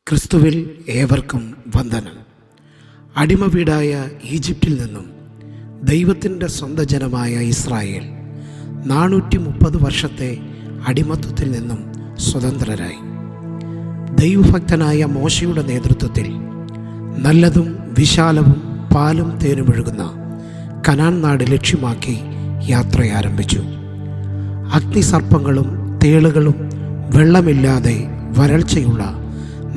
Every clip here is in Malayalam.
ക്രിസ്തുവിൽ ഏവർക്കും വന്ദനം. അടിമ വീടായ ഈജിപ്തിൽ നിന്നും ദൈവത്തിൻ്റെ സ്വന്തം ജനമായ ഇസ്രായേൽ 430 വർഷത്തെ അടിമത്വത്തിൽ നിന്നും സ്വതന്ത്രരായി. ദൈവഭക്തനായ മോശയുടെ നേതൃത്വത്തിൽ നല്ലതും വിശാലവും പാലും തേനുമൊഴുകുന്ന കനാൻ നാട് ലക്ഷ്യമാക്കി യാത്ര ആരംഭിച്ചു. അഗ്നിസർപ്പങ്ങളും തേളുകളും വെള്ളമില്ലാതെ വരൾച്ചയുള്ള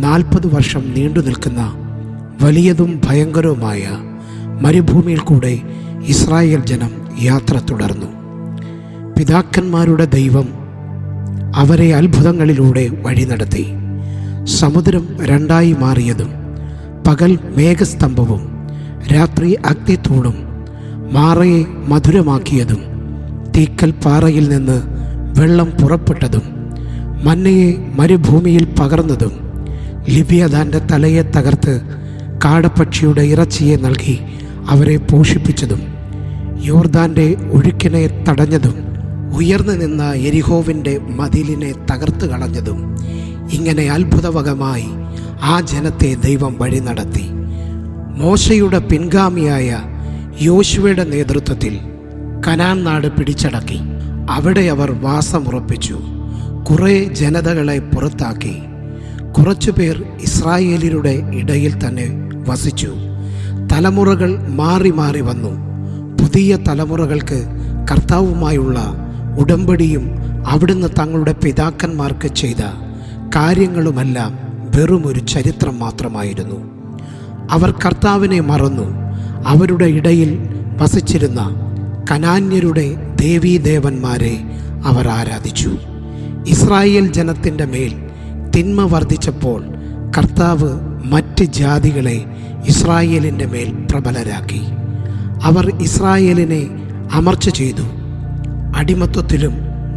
40 വർഷം നീണ്ടു നിൽക്കുന്ന വലിയതും ഭയങ്കരവുമായ മരുഭൂമിയിൽ കൂടെ ഇസ്രായേൽ ജനം യാത്ര തുടർന്നു. പിതാക്കന്മാരുടെ ദൈവം അവരെ അത്ഭുതങ്ങളിലൂടെ വഴി നടത്തി. സമുദ്രം രണ്ടായി മാറിയതും പകൽ മേഘസ്തംഭവും രാത്രി അഗ്നിത്തൂണും മാറയെ മധുരമാക്കിയതും തീക്കൽ പാറയിൽ നിന്ന് വെള്ളം പുറപ്പെട്ടതും മന്നയെ മരുഭൂമിയിൽ പകർന്നതും ലിബിയദാൻ്റെ തലയെ തകർത്ത് കാടപ്പക്ഷിയുടെ ഇറച്ചിയെ നൽകി അവരെ പോഷിപ്പിച്ചതും യോർദാൻ്റെ ഒഴുക്കിനെ തടഞ്ഞതും ഉയർന്നു നിന്ന യെരിഹോവിൻ്റെ മതിലിനെ തകർത്ത് കളഞ്ഞതും ഇങ്ങനെ അത്ഭുതവകമായി ആ ജനത്തെ ദൈവം വഴി നടത്തി. മോശയുടെ പിൻഗാമിയായ യോശുവയുടെ നേതൃത്വത്തിൽ കനാൻ നാട് പിടിച്ചടക്കി. അവിടെ അവർ വാസമുറപ്പിച്ചു. കുറേ ജനതകളെ പുറത്താക്കി. കുറച്ചുപേർ ഇസ്രായേലിയുടെ ഇടയിൽ തന്നെ വസിച്ചു. തലമുറകൾ മാറി മാറി വന്നു. പുതിയ തലമുറകൾക്ക് കർത്താവുമായുള്ള ഉടമ്പടിയും അവിടുന്ന് തങ്ങളുടെ പിതാക്കന്മാർക്ക് ചെയ്ത കാര്യങ്ങളുമെല്ലാം വെറുമൊരു ചരിത്രം മാത്രമായിരുന്നു. അവർ കർത്താവിനെ മറന്നു. അവരുടെ ഇടയിൽ വസിച്ചിരുന്ന കനാന്യരുടെ ദേവീദേവന്മാരെ അവർ ആരാധിച്ചു. ഇസ്രായേൽ ജനത്തിൻ്റെ മേൽ തിന്മ വർദ്ധിച്ചപ്പോൾ കർത്താവ് മറ്റ് ജാതികളെ ഇസ്രായേലിൻ്റെ മേൽ പ്രബലരാക്കി. അവർ ഇസ്രായേലിനെ അമർച്ച ചെയ്തു. അടിമത്വത്തിലും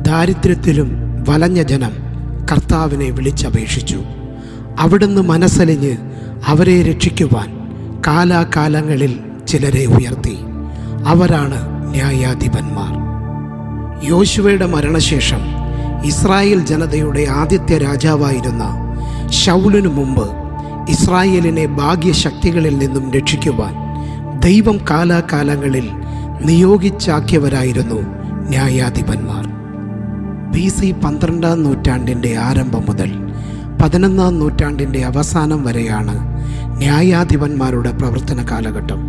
ദാരിദ്ര്യത്തിലും വലഞ്ഞ ജനം കർത്താവിനെ വിളിച്ചപേക്ഷിച്ചു. അവിടുന്ന് മനസ്സലിഞ്ഞ് അവരെ രക്ഷിക്കുവാൻ കാലാകാലങ്ങളിൽ ചിലരെ ഉയർത്തി. അവരാണ് ന്യായാധിപന്മാർ. യോശുവയുടെ മരണശേഷം ഇസ്രായേൽ ജനതയുടെ ആദ്യത്തെ രാജാവായിരുന്ന ശൗലിനു മുമ്പ് ഇസ്രായേലിനെ ഭാഗ്യശക്തികളിൽ നിന്നും രക്ഷിക്കുവാൻ ദൈവം കാലാകാലങ്ങളിൽ നിയോഗിച്ചാക്കിയവരായിരുന്നു ന്യായാധിപന്മാർ. BC 12-ാം നൂറ്റാണ്ടിൻ്റെ ആരംഭം മുതൽ 11-ാം നൂറ്റാണ്ടിൻ്റെ അവസാനം വരെയാണ് ന്യായാധിപന്മാരുടെ പ്രവർത്തന കാലഘട്ടം.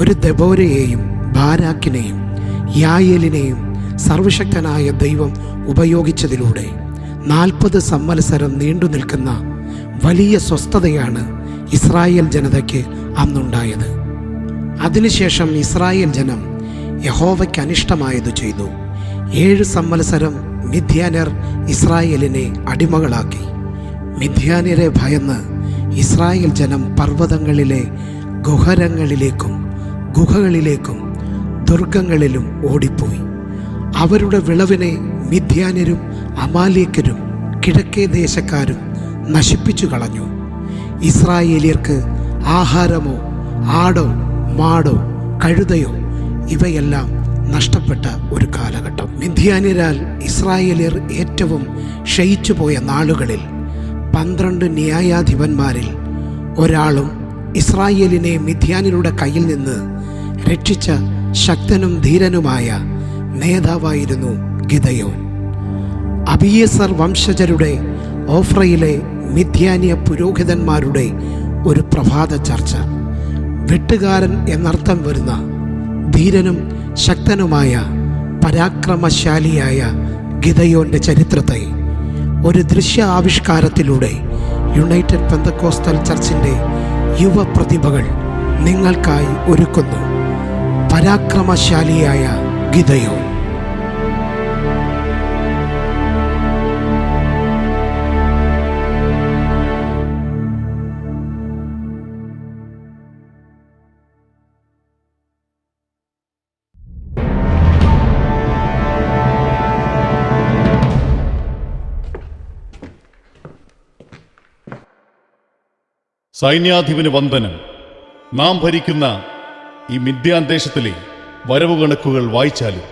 ഒരു ദെബോരയെയും ബാരാക്കിനെയും യായേലിനെയും സർവശക്തനായ ദൈവം ഉപയോഗിച്ചതിലൂടെ 40 സംവത്സരം നീണ്ടു നിൽക്കുന്ന വലിയ സ്വസ്ഥതയാണ് ഇസ്രായേൽ ജനതയ്ക്ക് അന്നുണ്ടായത്. അതിനുശേഷം ഇസ്രായേൽ ജനം യഹോവയ്ക്ക് അനിഷ്ടമായത് ചെയ്തു. 7 സംവത്സരം മിദ്യാന്യർ ഇസ്രായേലിനെ അടിമകളാക്കി. മിദ്യാന്യരെ ഭയന്ന് ഇസ്രായേൽ ജനം പർവ്വതങ്ങളിലെ ഗുഹരങ്ങളിലേക്കും ഗുഹകളിലേക്കും ദുർഗങ്ങളിലും ഓടിപ്പോയി. അവരുടെ വിളവിനെ മിദ്യാന്യരും അമാലേക്കരും കിഴക്കേ ദേശക്കാരും നശിപ്പിച്ചു കളഞ്ഞു. ഇസ്രായേലിയർക്ക് ആഹാരമോ ആടോ മാടോ കഴുതയോ ഇവയെല്ലാം നഷ്ടപ്പെട്ട ഒരു കാലഘട്ടം. മിദ്യാന്യരാൽ ഇസ്രായേലിയർ ഏറ്റവും ക്ഷയിച്ചുപോയ നാളുകളിൽ 12 ന്യായാധിപന്മാരിൽ ഒരാളും ഇസ്രായേലിനെ മിദ്യാന്യരുടെ കയ്യിൽ നിന്ന് രക്ഷിച്ച ശക്തനും ധീരനുമായ നേതാവായിരുന്നു ഗിദെയോൻ. അബിയേസർ വംശജരുടെ ഓഫ്രയിലെ മിദ്യാന്യ പുരോഹിതന്മാരുടെ ഒരു പ്രഭാത ചർച്ച. വെട്ടുകാരൻ എന്നർത്ഥം വരുന്ന ധീരനും ശക്തനുമായ പരാക്രമശാലിയായ ഗിദെയോന്റെ ചരിത്രത്തെ ഒരു ദൃശ്യ ആവിഷ്കാരത്തിലൂടെ യുണൈറ്റഡ് പെന്തക്കോസ്തൽ ചർച്ചിൻ്റെ യുവ പ്രതിഭകൾ നിങ്ങൾക്കായി ഒരുക്കുന്നു. പരാക്രമശാലിയായ ഗിദെയോൻ. സൈന്യാധിപന് വന്ദനം. നാം ഭരിക്കുന്ന ഈ മിദ്യാൻ ദേശത്തിലെ വരവ് കണക്കുകൾ വായിച്ചാലും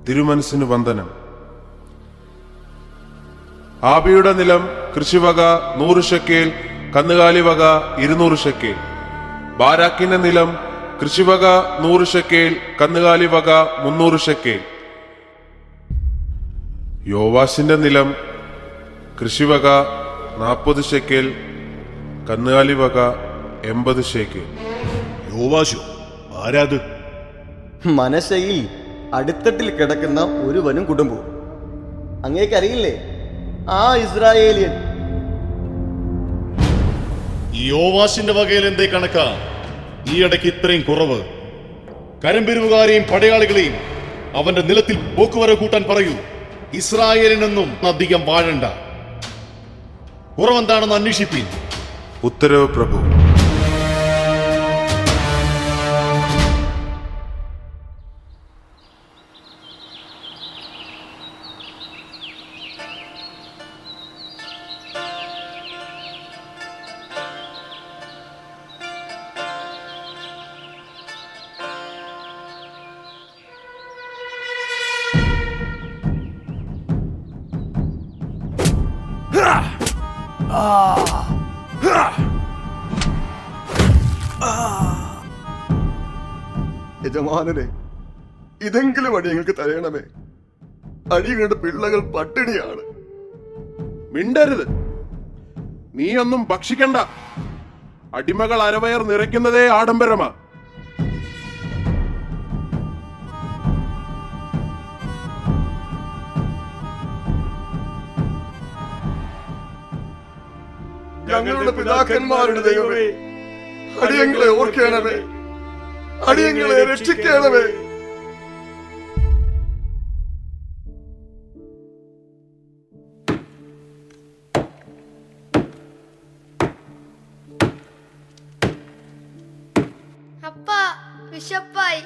തിരുമനസ്സിന് വന്ദനം. ആബിയുടെ നിലം കൃഷിവക 100 ഷെക്കേൽ, കന്നുകാലി വക 200 ഷെക്കേൽ. ബാരാക്കിന്റെ നിലം കൃഷിവക 100 ഷെക്കേൽ, കന്നുകാലി വക 300 ഷെക്കേൽ. യോവാശിന്റെ നിലം കൃഷിവക 40 ഷെക്കേൽ, കന്നുകാലി വക 80 ഷെക്കേൽ. യോവാശു ആരാത്? മനശയിൽ അടിത്തട്ടിൽ കിടക്കുന്ന ഒരുവനും കുടുംബവും. അങ്ങേക്കറിയില്ലേ ആ ഇസ്രായേലിയൻ? ഈ യോവാശിന്റെ വകയിൽ എന്തേ കണക്കാ ഈ ഇടയ്ക്ക് ഇത്രയും കുറവ്? കരംപിരിവുകാരെയും പടയാളികളെയും അവന്റെ നിലത്തിൽ പോക്കുവരവ് കൂട്ടാൻ പറയൂ. ഇസ്രായേലിനൊന്നും അധികം വാഴണ്ട. കുറവെന്താണെന്ന് അന്വേഷിപ്പീൻ. ഉത്തരവ് പ്രഭു. യജമാനനെ, ഇതെങ്കിലും അടി ഞങ്ങൾക്ക് തരയണമേ. അടികളുടെ പിള്ളകൾ പട്ടിണിയാണ്. മിണ്ടരുത്. നീയൊന്നും ഭക്ഷിക്കണ്ട. അടിമകൾ അരവയർ നിറയ്ക്കുന്നതേ ആഡംബരമാ. ഞങ്ങളുടെ പിതാക്കന്മാരുടെ ദൈവമേ, അടിയങ്ങളെ ഓർക്കണമേ, അടിയങ്ങളെ രക്ഷിക്കണമേ. അപ്പാ, വിശപ്പായി.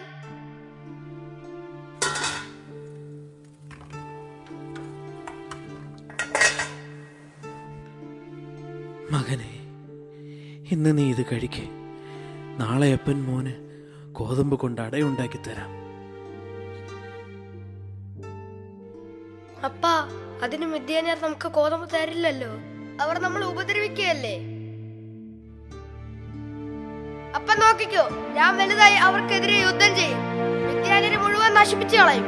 മകനെ, ഇന്ന് നീ ഇത് കഴിക്കേ. നാളെ അപ്പൻ മോന് ഗോതമ്പ് കൊണ്ട് അടയുണ്ടാക്കി തരാം. അപ്പാ, അതിന് മിദ്യാന്യർ നമുക്ക് ഗോതമ്പ് തരില്ലല്ലോ. അവർ നമ്മൾ ഉപദ്രവിക്കുകയല്ലേ. അപ്പ നോക്കിക്കോ, ഞാൻ വലുതായി അവർക്കെതിരെ യുദ്ധം ചെയ്യും. മിദ്യാന്യരെ മുഴുവൻ നശിപ്പിച്ചു കളയും.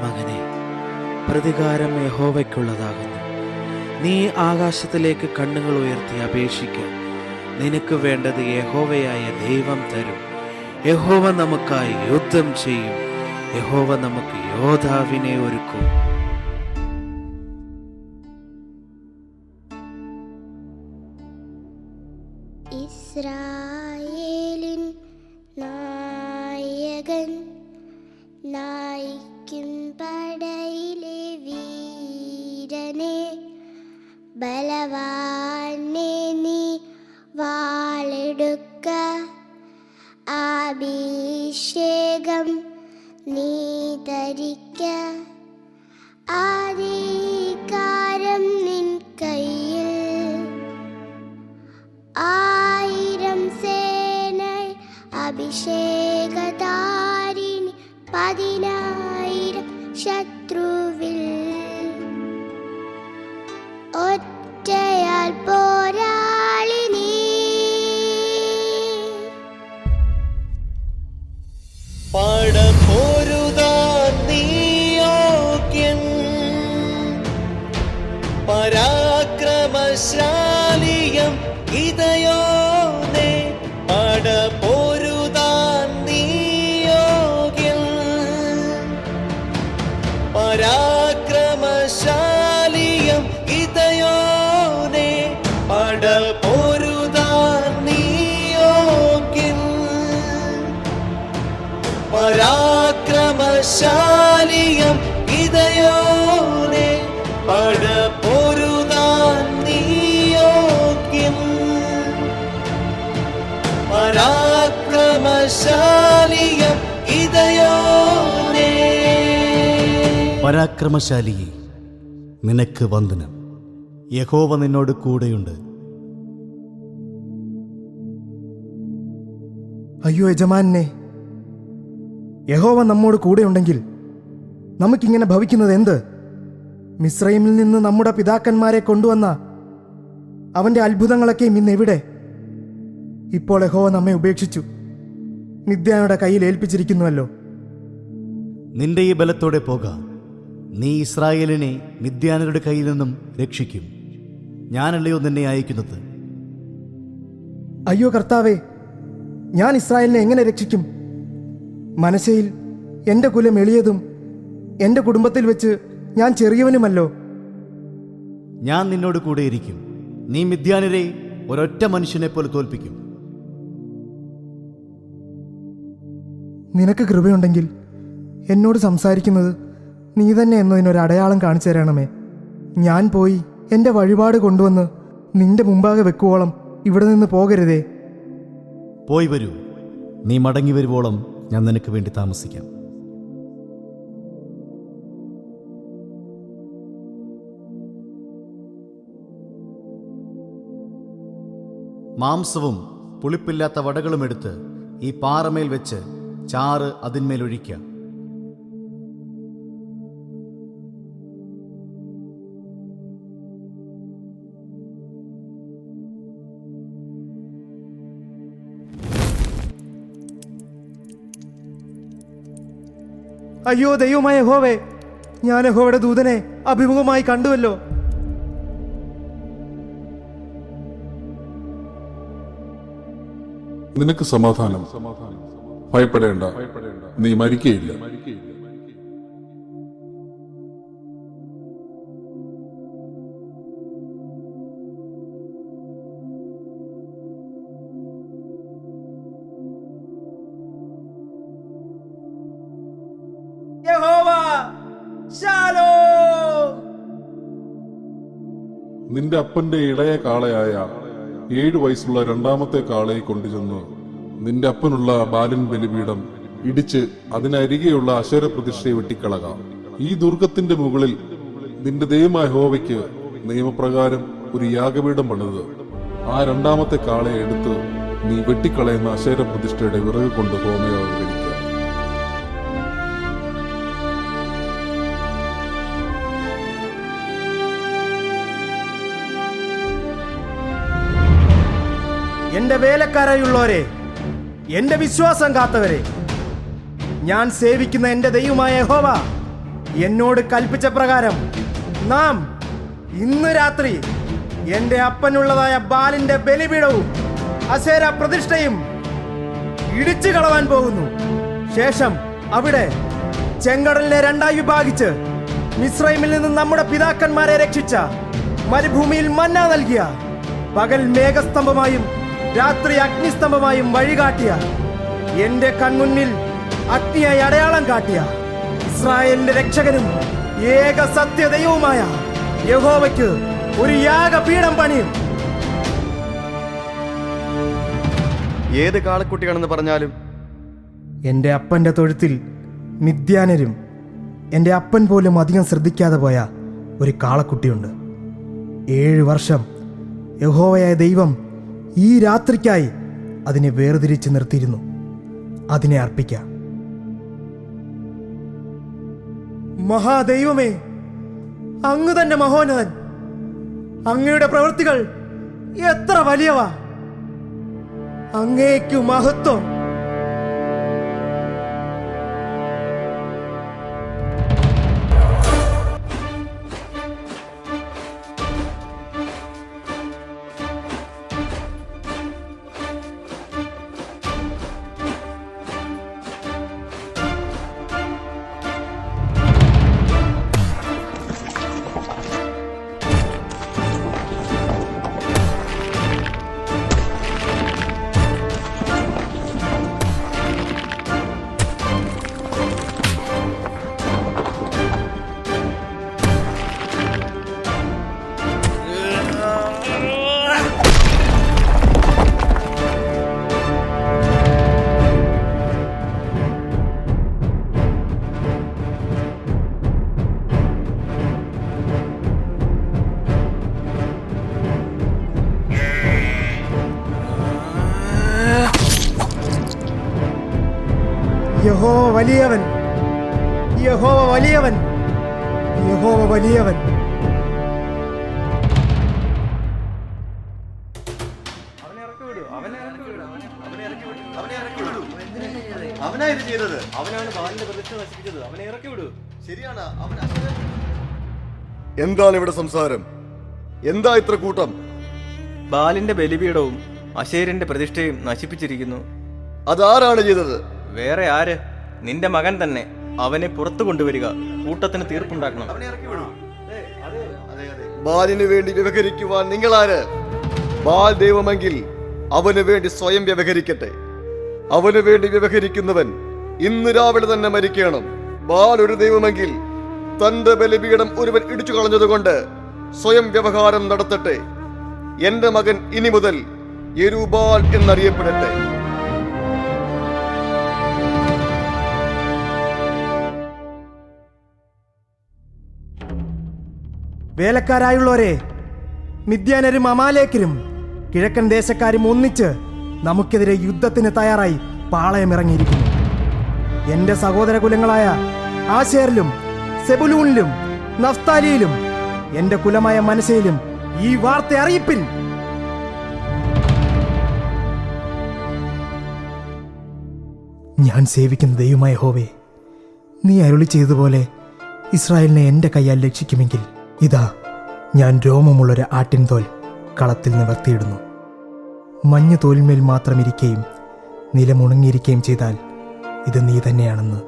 മകനെ, പ്രതികാരം യഹോവയ്ക്കുള്ളതാകുന്നു. നീ ആകാശത്തിലേക്ക് കണ്ണുകൾ ഉയർത്തി അപേക്ഷിക്കുക. നിനക്ക് വേണ്ടത് യഹോവയായ ദൈവം തരും. യഹോവ നമുക്കായി യുദ്ധം ചെയ്യും. യഹോവ നമുക്ക് യോദ്ധാവിനെ ഒരുക്കും. ഇസ്രായേലിൻ നായകൻ, നായിക്കും പടയിലെ വീരനെ, ബലവാനെ നീ വാളെടുക്ക, അഭിഷേകം നീ ധരിക്ക, അധികാരം നിൻ കയ്യിൽ, 1000 സേന അഭിഷേകധാരിണി, 10,000 ശത്രുവിൽ, ഒറ്റയാൽ പോരാളി നീ. പടപോരുതാൻ നീയോഗ്യൻ, പരാക്രമശാലിയം ഗിദെയോനേ. പടപോരുതാൻ നീയോഗ്യൻ, പരാക്രമശാലിയം ഗിദെയോനേ. പടപോരുതാൻ നീയോഗ്യൻ, പരാക്രമശാലിയം ഗിദെയോനേ. പടപോരുതാൻ നീയോഗ്യൻ, പരാക്രമശാലിയം ഗിദെയോനേ. പരാക്രമശാലിയെ, നിനക്ക് വന്ദനം. യഹോവ നിന്നോട് കൂടെയുണ്ട്. അയ്യോ യജമാനെ, യഹോവ നമ്മോട് കൂടെയുണ്ടെങ്കിൽ നമുക്കിങ്ങനെ ഭവിക്കുന്നത് എന്ത്? മിസ്രൈമിൽ നിന്ന് നമ്മുടെ പിതാക്കന്മാരെ കൊണ്ടുവന്ന അവന്റെ അത്ഭുതങ്ങളൊക്കെയും ഇന്ന് എവിടെ? ഇപ്പോൾ യഹോവ നമ്മെ ഉപേക്ഷിച്ചു, മിദ്യാനയുടെ കയ്യിൽ ഏൽപ്പിച്ചിരിക്കുന്നുവല്ലോ. നിന്റെ ഈ ബലത്തോടെ പോക. നീ ഇസ്രായേലിനെ മിദ്യാനരുടെ കയ്യിൽ നിന്നും രക്ഷിക്കും. ഞാനല്ലയോ നിന്നെ അയക്കുന്നത്? അയ്യോ കർത്താവേ, ഞാൻ ഇസ്രായേലിനെ എങ്ങനെ രക്ഷിക്കും? മനശ്ശെയിൽ എൻ്റെ കുലം എളിയതും എൻ്റെ കുടുംബത്തിൽ വെച്ച് ഞാൻ ചെറിയവനുമല്ലോ. ഞാൻ നിന്നോട് കൂടെയിരിക്കും. നീ മിദ്യാനരെ ഒരൊറ്റ മനുഷ്യനെ പോലെ തോൽപ്പിക്കും. നിനക്ക് കൃപയുണ്ടെങ്കിൽ എന്നോട് സംസാരിക്കുന്നത് നീ തന്നെ എന്നതിനൊരു അടയാളം കാണിച്ചു തരണമേ. ഞാൻ പോയി എൻ്റെ വഴിപാട് കൊണ്ടുവന്ന് നിന്റെ മുമ്പാകെ വെക്കുവോളം ഇവിടെ നിന്ന് പോകരുതേ. പോയി വരൂ. നീ മടങ്ങി വരുവോളം ഞാൻ നിനക്ക് വേണ്ടി താമസിക്കാം. മാംസവും പുളിപ്പില്ലാത്ത വടകളും എടുത്ത് ഈ പാറമേൽ വെച്ച് ചാറ് അതിന്മേലൊഴിക്കുക. അയ്യോ ദൈവമായ യഹോവേ, ഞാൻ യഹോവയുടെ ദൂതനെ അഭിമുഖമായി കണ്ടുവല്ലോ. നിനക്ക് സമാധാനം. ഭയപ്പെടേണ്ട, നീ മരിക്കയില്ല. നിന്റെ അപ്പന്റെ ഇളയ കാളയായ 7 വയസ്സുള്ള രണ്ടാമത്തെ കാളയെ കൊണ്ടുചെന്ന് നിന്റെ അപ്പനുള്ള ബാലൻ ബലിപീഠം ഇടിച്ച് അതിനരികെയുള്ള അശേര പ്രതിഷ്ഠയെ വെട്ടിക്കളക. ഈ ദുർഗത്തിന്റെ മുകളിൽ നിന്റെ ദൈവമായ യഹോവയ്ക്ക് നിയമപ്രകാരം ഒരു യാഗപീഠം പണിത് ആ രണ്ടാമത്തെ കാളയെ എടുത്ത് നീ വെട്ടിക്കളയുന്ന അശേര പ്രതിഷ്ഠയുടെ വിറക് കൊണ്ട് ഹോമയാഗം കഴിക്കുക. എന്റെ വേലക്കാരായുള്ളവരെ, എന്റെ വിശ്വാസം കാത്തവരെ, ഞാൻ സേവിക്കുന്ന എന്റെ ദൈവമായ യഹോവ എന്നോട് കൽപ്പിച്ച പ്രകാരം നാം ഇന്ന് രാത്രി എന്റെ അപ്പനുള്ളതായ ബാലിന്റെ ബലിപീഠവും അശേര പ്രതിഷ്ഠയും ഇടിച്ചു കളവാൻ പോകുന്നു. ശേഷം അവിടെ ചെങ്കടലിനെ രണ്ടായി വിഭാഗിച്ച് മിസ്രൈമിൽ നിന്ന് നമ്മുടെ പിതാക്കന്മാരെ രക്ഷിച്ച, മരുഭൂമിയിൽ മന്ന നൽകിയ, പകൽ മേഘസ്തംഭമായും രാത്രി അഗ്നിസ്തംഭമായും വഴികാട്ടിയ, എന്റെ കൺമുന്നിൽ അഗ്നിയായി അടയാളം കാട്ടിയ, ഇസ്രായേലിന്റെ രക്ഷകനും ഏക സത്യദൈവവുമായ യഹോവയ്ക്ക് ഒരു യാഗപീഠം പണിയും. ഏത് കാളക്കുട്ടിയാണെന്ന് പറഞ്ഞാലും എന്റെ അപ്പന്റെ തൊഴുത്തിൽ മിദ്യാനരും എന്റെ അപ്പൻ പോലും അധികം ശ്രദ്ധിക്കാതെ പോയ ഒരു കാളക്കുട്ടിയുണ്ട്. 7 വർഷം യഹോവയായ ദൈവം ഈ രാത്രിക്കായി അതിനെ വേർതിരിച്ച് നിർത്തിയിരുന്നു. അതിനെ അർപ്പിക്കാം. മഹാദൈവമേ, അങ്ങ് തന്നെ മഹോന്നതൻ. അങ്ങയുടെ പ്രവൃത്തികൾ എത്ര വലിയവ! അങ്ങേക്കു മഹത്വം. യഹോവ വലിയവൻ, യഹോവ വലിയവൻ, യഹോവ വലിയവൻ. അവനാ ഇത് ചെയ്തത്. അവനാണ് ബാലിന്റെ പ്രതിഷ്ഠ നശിപ്പിച്ചത്. അവനെ ഇറക്കി വിടൂ. ശരിയാണ്. എന്താണ് ഇവിടെ സംസാരം? എന്താ ഇത്ര കൂട്ടം? ബാലിന്റെ ബലിപീഠവും അശേരിന്റെ പ്രതിഷ്ഠയും നശിപ്പിച്ചിരിക്കുന്നു. അതാരാണ് ചെയ്തത്? വേറെ ആര്? നിന്റെ മകൻ തന്നെ. അവനെ പുറത്തു കൊണ്ടുവരിക. കൂട്ടത്തിന് തീർപ്പുണ്ടാക്കണം. ബാലിന് വേണ്ടി വ്യവഹരിക്കുവാൻ നിങ്ങളാര്? ബാൽ ദൈവമെങ്കിൽ അവന് വേണ്ടി സ്വയം വ്യവഹരിക്കട്ടെ. അവന് വേണ്ടി വ്യവഹരിക്കുന്നവൻ ഇന്ന് രാവിലെ തന്നെ മരിക്കണം. ബാൽ ഒരു ദൈവമെങ്കിൽ തന്റെ ബലിപീഠം ഒരുവൻ ഇടിച്ചു കളഞ്ഞതുകൊണ്ട് സ്വയം വ്യവഹാരം നടത്തട്ടെ. എന്റെ മകൻ ഇനി മുതൽ യെരുബാൽ എന്നറിയപ്പെടട്ടെ. വേലക്കാരായുള്ളവരെ, മിദ്യാനരും അമാലേക്കരും കിഴക്കൻ ദേശക്കാരും ഒന്നിച്ച് നമുക്കെതിരെ യുദ്ധത്തിന് തയ്യാറായി പാളയമിറങ്ങിയിരിക്കുന്നു. എന്റെ സഹോദര കുലങ്ങളായ ആശേറിലും സെബുലൂണിലും നഫ്താലിയിലും എന്റെ കുലമായ മനശ്ശയിലും ഈ വാർത്ത അറിയിപ്പിൻ. ഞാൻ സേവിക്കുന്ന ദൈവമായ യഹോവേ, നീ അരുളി ചെയ്തതുപോലെ ഇസ്രായേലിനെ എന്റെ കയ്യാൽ രക്ഷിക്കുമെങ്കിൽ ഇതാ ഞാൻ രോമമുള്ളൊരു ആട്ടിൻ തോൽ കളത്തിൽ നിവർത്തിയിടുന്നു. മഞ്ഞ് തോൽമേൽ മാത്രം ഇരിക്കുകയും നിലമുണങ്ങിയിരിക്കുകയും ചെയ്താൽ ഇത് നീ തന്നെയാണെന്ന്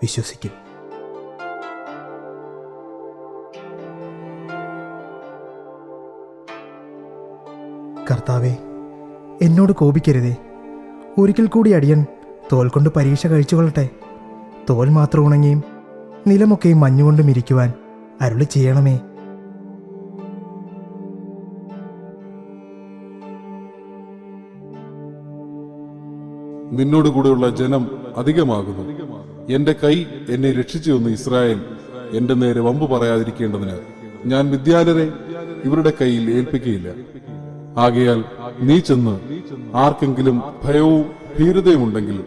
വിശ്വസിക്കും. കർത്താവേ, എന്നോട് കോപിക്കരുതേ. ഒരിക്കൽ കൂടി അടിയൻ തോൽ കൊണ്ട് പരീക്ഷ കഴിച്ചുകൊള്ളട്ടെ. തോൽ മാത്രം ഉണങ്ങിയും നിലമൊക്കെയും മഞ്ഞുകൊണ്ടും ഇരിക്കുവാൻ അരുളി ചെയ്യണമേ. നിന്നോട് കൂടെയുള്ള ജനം അധികമാകുന്നു. എന്റെ കൈ എന്നെ രക്ഷിച്ചു എന്ന് ഇസ്രായേൽ എന്റെ നേരെ വമ്പ് പറയാതിരിക്കേണ്ടതിന് ഞാൻ മിദ്യാനരെ ഇവരുടെ കയ്യിൽ ഏൽപ്പിക്കുകയില്ല. ആകയാൽ നീ ചെന്ന് ആർക്കെങ്കിലും ഭയവും ഭീരുതയും ഉണ്ടെങ്കിൽ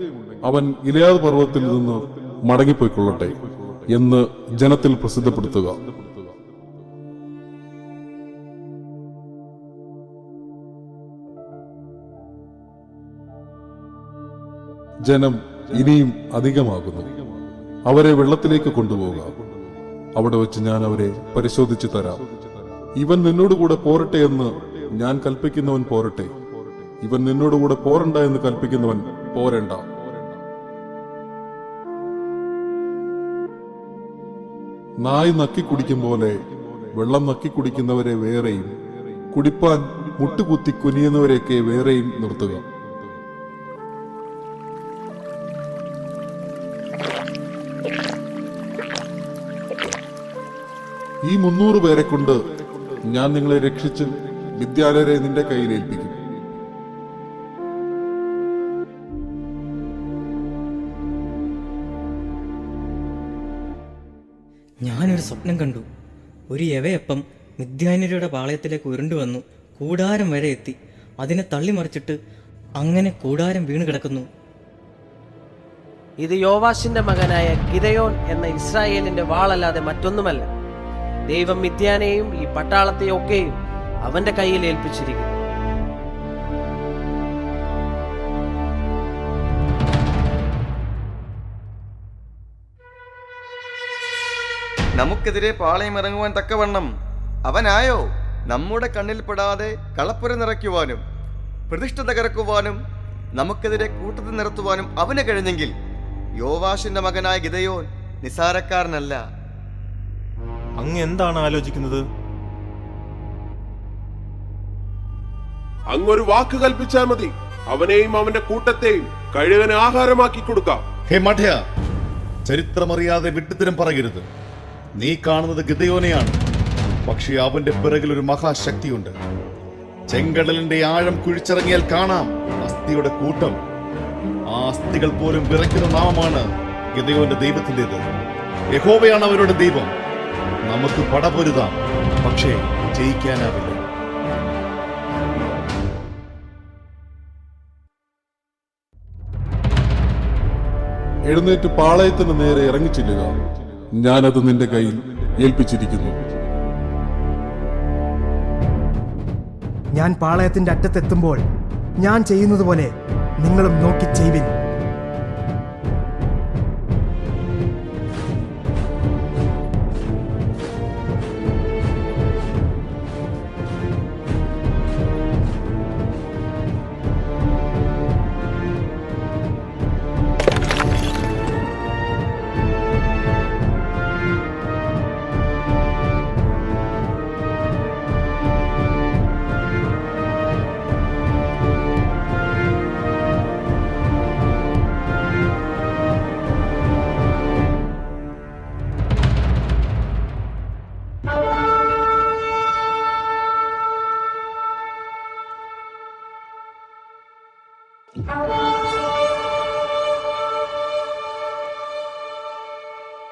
അവൻ ഗിലെയാദ് പർവ്വതത്തിൽ നിന്ന് മടങ്ങിപ്പോയിക്കൊള്ളട്ടെ എന്ന് ജനത്തിൽ പ്രസിദ്ധപ്പെടുത്തുക. ജനം ഇനിയും അധികമാകുന്നു. അവരെ വെള്ളത്തിലേക്ക് കൊണ്ടുപോകുക. അവിടെ വെച്ച് ഞാൻ അവരെ പരിശോധിച്ചു തരാം. ഇവൻ നിന്നോടുകൂടെ പോരട്ടെ എന്ന് ഞാൻ കൽപ്പിക്കുന്നവൻ പോരട്ടെ, ഇവൻ നിന്നോടുകൂടെ പോരണ്ട എന്ന് കൽപ്പിക്കുന്നവൻ പോരണ്ട. നായ് നക്കി കുടിക്കും പോലെ വെള്ളം നക്കി കുടിക്കുന്നവരെ വേറെയും കുടിപ്പാൻ മുട്ടുകുത്തി കുനിയുന്നവരെയൊക്കെ വേറെയും നിർത്തുക. ഈ 300 പേരെ കൊണ്ട് ഞാൻ നിങ്ങളെ രക്ഷിച്ച് മിദ്യാനരെ നിന്റെ കയ്യിൽ ഏൽപ്പിക്കും. ഞാനൊരു സ്വപ്നം കണ്ടു. ഒരു യവയപ്പം മിദ്യാന്യരുടെ പാളയത്തിലേക്ക് ഉരുണ്ടുവന്നു കൂടാരം വരെ എത്തി. അതിനെ തള്ളിമറിച്ചിട്ട് അങ്ങനെ കൂടാരം വീണ് കിടക്കുന്നു. ഇത് യോവാശിന്റെ മകനായ ഗിദെയോൻ എന്ന ഇസ്രായേലിന്റെ വാളല്ലാതെ മറ്റൊന്നുമല്ല. ദൈവം മിദ്യാനെയും ഈ പട്ടാളത്തെയും ഒക്കെയും അവന്റെ കയ്യിൽ ഏൽപ്പിച്ചിരിക്കുന്നു. നമുക്കെതിരെ പാളയം ഇറങ്ങുവാൻ തക്കവണ്ണം അവനായോ? നമ്മുടെ കണ്ണിൽ പെടാതെ കളപ്പുര നിറയ്ക്കുവാനും പ്രതിഷ്ഠ തകർക്കുവാനും നമുക്കെതിരെ കൂട്ടത്തിൽ നിർത്തുവാനും അവന് കഴിഞ്ഞെങ്കിൽ യോവാശിന്റെ മകനായ ഗിദെയോൻ നിസാരക്കാരനല്ല. അങ്ങ് എന്താണ് ആലോചിക്കുന്നത്? അങ്ങൊരു വാക്ക് കൽപ്പിച്ചാൽ മതി, അവനെയും അവന്റെ കൂട്ടത്തെയും കഴുകന് ആഹാരമാക്കി കൊടുക്കാം. ഹേ മഠ്യ, ചരിത്രമറിയാതെ വിട്ടുതരം പറയരുത്. നീ കാണുന്നത് ഗിദെയോനെയാണ്, പക്ഷേ അവന്റെ പിറകിൽ ഒരു മഹാശക്തിയുണ്ട്. ചെങ്കടലിന്റെ ആഴം കുഴിച്ചിറങ്ങിയാൽ കാണാം അസ്ഥിയുടെ കൂട്ടം. ആ അസ്ഥികൾ പോലും വിറയ്ക്കുന്ന നാമമാണ് ഗിദെയോന്റെ ദൈവത്തിൻ്റെത്. യഹോവയാണ് അവരുടെ ദൈവം. നമുക്ക് പടപൊരുതാം, പക്ഷേ ജയിക്കാനാവില്ല. എഴുന്നേറ്റ് പാളയത്തിന് നേരെ ഇറങ്ങിച്ചെല്ലുക. ഞാനത് നിന്റെ കയ്യിൽ ഏൽപ്പിച്ചിരിക്കുന്നു. ഞാൻ പാളയത്തിന്റെ അറ്റത്തെത്തുമ്പോൾ ഞാൻ ചെയ്യുന്നത് പോലെ നിങ്ങളും നോക്കി ചെയ്യുവിൻ.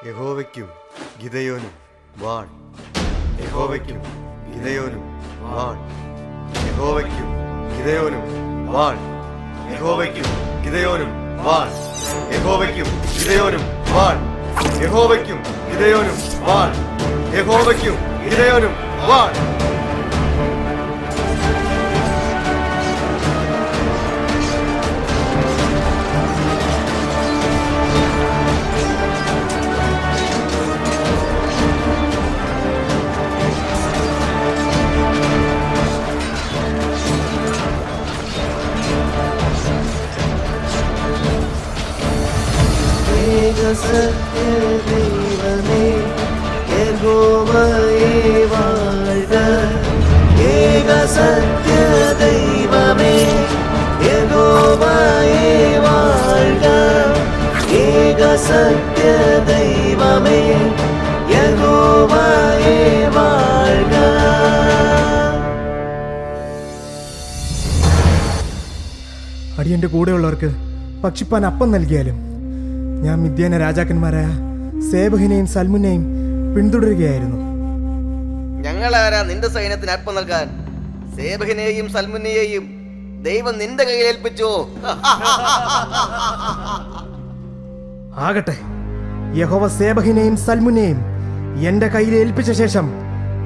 യഹോവയ്ക്കും ഗിദെയോനും വാൾ. യഹോവയ്ക്കും ഗിദെയോനും വാൾ. യഹോവയ്ക്കും ഗിദെയോനും വാൾ. യഹോവയ്ക്കും ഗിദെയോനും വാൾ. യഹോവയ്ക്കും ഗിദെയോനും വാൾ. യഹോവയ്ക്കും ഗിദെയോനും വാൾ. യഹോവയ്ക്കും ഗിദെയോനും വാൾ. സത്യദൈവമേ യഹോവയേ വാഴ്ക. ഏക സത്യദൈവമേ യഹോവയേ വാഴ്ക. ഏക സത്യദൈവമേ യഹോവയേ വാഴ്ക. അടിയന്റെ കൂടെയുള്ളവർക്ക് ഭക്ഷിപ്പാൻ അപ്പം നൽകിയാലും ഞാൻ മിദ്യാന രാജാക്കന്മാരായ സേബഹിനെയും സൽമുനെയും പിന്തുടരുകയായിരുന്നു. ഞങ്ങളാരാ നിന്റെ സൈന്യത്തിന് അപ്പം നൽകാൻ? സേബഹിനെയും സൽമുനെയും ദൈവം നിന്റെ കയ്യിൽ ഏൽപ്പിച്ചോ? ആകട്ടെ, യഹോവ സേബഹിനെയും സൽമുനെയും എന്റെ കയ്യിൽ ഏൽപ്പിച്ച ശേഷം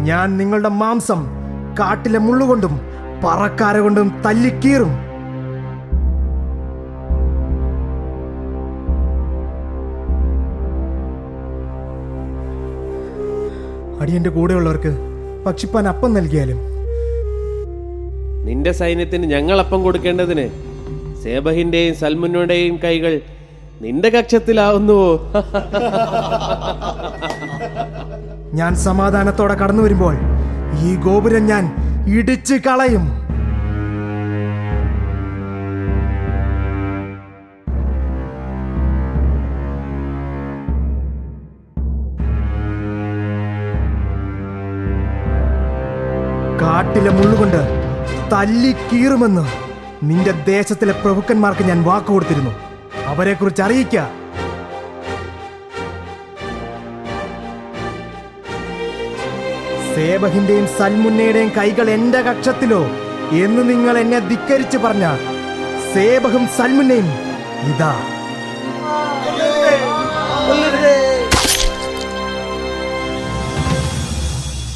ഞാൻ നിങ്ങളുടെ മാംസം കാട്ടിലെ മുള്ളുകൊണ്ടും പറക്കാര കൊണ്ടും തല്ലിക്കീറും. അടിയന്റെ കൂടെയുള്ളവർക്ക് ഭക്ഷിപ്പാൻ അപ്പം നൽകിയാലും നിന്റെ സൈന്യത്തിന് ഞങ്ങൾ അപ്പം കൊടുക്കേണ്ടതിന് സേബഹിന്റെയും സൽമുനുടെയും കൈകൾ നിന്റെ കക്ഷത്തിലാവുന്നുവോ? ഞാൻ സമാധാനത്തോടെ കടന്നു വരുമ്പോൾ ഈ ഗോപുരം ഞാൻ ഇടിച്ചു കളയും. കാട്ടിലെ മുള്ളുകൊണ്ട് തല്ലിക്കീറുമെന്ന് നിന്റെ ദേശത്തിലെ പ്രഭുക്കന്മാർക്ക് ഞാൻ വാക്കുകൊടുത്തിരുന്നു. അവരെ കുറിച്ച് അറിയിക്ക. സേബഹിന്റെയും സൽമുന്നയുടെയും കൈകൾ എന്റെ കക്ഷത്തിലോ എന്ന് നിങ്ങൾ എന്നെ ധിക്കരിച്ച് പറഞ്ഞ സേബഹും സൽമുന്നയും ഇതാ.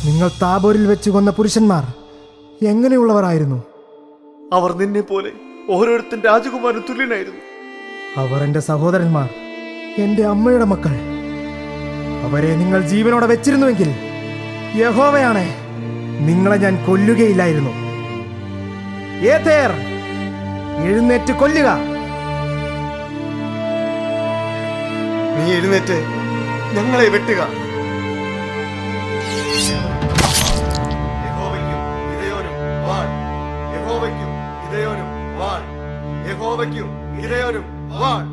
നിങ്ങൾ താബോരിൽ വെച്ച് കൊന്ന പുരുഷന്മാർ എങ്ങനെയുള്ളവരായിരുന്നു? അവർ നിന്നെ പോലെ ഓരോരുത്തൻ രാജകുമാരൻ തുല്യനായിരുന്നു. അവർ എന്റെ സഹോദരന്മാർ, എന്റെ അമ്മയുടെ മക്കൾ. അവരെ നിങ്ങൾ ജീവനോടെ വെച്ചിരുന്നുവെങ്കിൽ യഹോവയാണേ, നിങ്ങളെ ഞാൻ കൊല്ലുകയില്ലായിരുന്നു. ഏതേർ, എഴുന്നേറ്റ് കൊല്ലുക. നീ എഴുന്നേറ്റ് ഞങ്ങളെ വെട്ടുക. യഹോവയ്ക്കും ഗിദെയോനും വാൾ. യഹോവയ്ക്കും ഗിദെയോനും വാൾ. യഹോവയ്ക്കും ഗിദെയോനും വാൾ.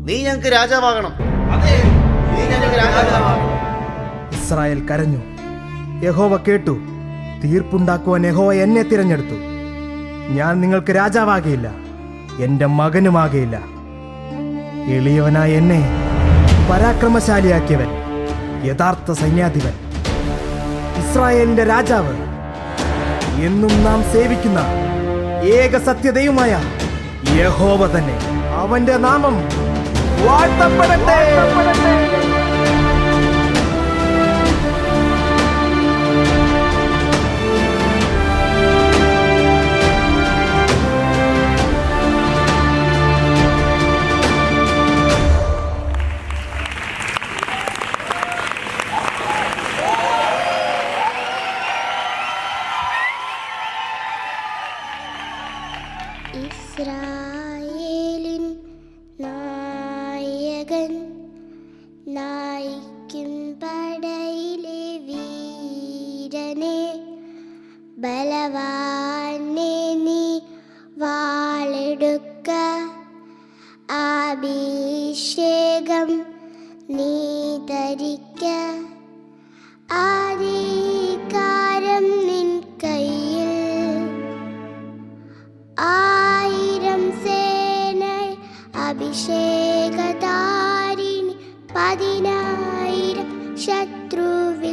നീ ഞങ്ങൾക്ക് രാജാവാകണം. അതെ, നീ ഞങ്ങൾക്ക് രാജാവാകണം. ഇസ്രായേൽ കരഞ്ഞു, യഹോവ കേട്ടു. തീർപ്പുണ്ടാക്കുവാൻ യഹോവ എന്നെ തിരഞ്ഞെടുത്തു. ഞാൻ നിങ്ങൾക്ക് രാജാവാകയില്ല, എന്റെ മകനുമാകയില്ല. എളിയവനായ എന്നെ പരാക്രമശാലിയാക്കിയവൻ, യഥാർത്ഥ സൈന്യാധിപൻ, ഇസ്രായേലിന്റെ രാജാവ്, എന്നും നാം സേവിക്കുന്ന ഏക സത്യദൈവമായ യഹോവ തന്നെ. അവന്റെ നാമം വാഴ്ത്തപ്പെടട്ടെ. ബലവാനെ നീ വാളെടുക്ക, അഭിഷേകം നീ ധരിക്ക, അധികാരം നിൻ കയ്യിൽ, 1000 സേന അഭിഷേകധാരിണി, 10,000 ശത്രുവിൽ